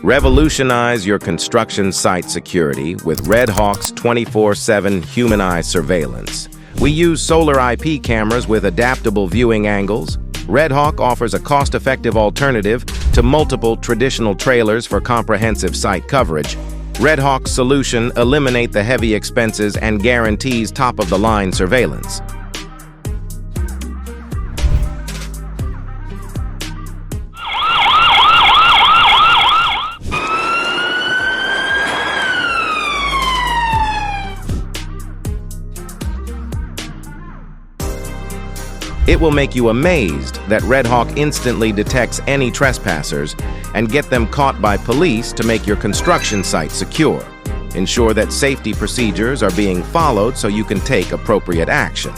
Revolutionize your construction site security with RedHawk's 24/7 human eye surveillance. We use solar IP cameras with adaptable viewing angles. RedHawk offers a cost-effective alternative to multiple traditional trailers for comprehensive site coverage. RedHawk's solution eliminates the heavy expenses and guarantees top-of-the-line surveillance. It will make you amazed that RedHawk instantly detects any trespassers and get them caught by police to make your construction site secure. Ensure that safety procedures are being followed so you can take appropriate action.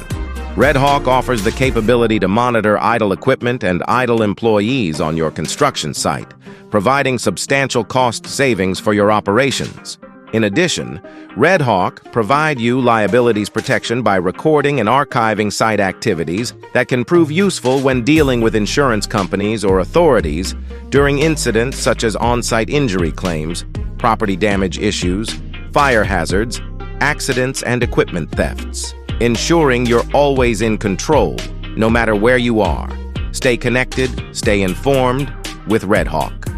RedHawk offers the capability to monitor idle equipment and idle employees on your construction site, providing substantial cost savings for your operations. In addition, RedHawk provides you liabilities protection by recording and archiving site activities that can prove useful when dealing with insurance companies or authorities during incidents such as on-site injury claims, property damage issues, fire hazards, accidents, and equipment thefts, ensuring you're always in control, no matter where you are. Stay connected, stay informed with RedHawk.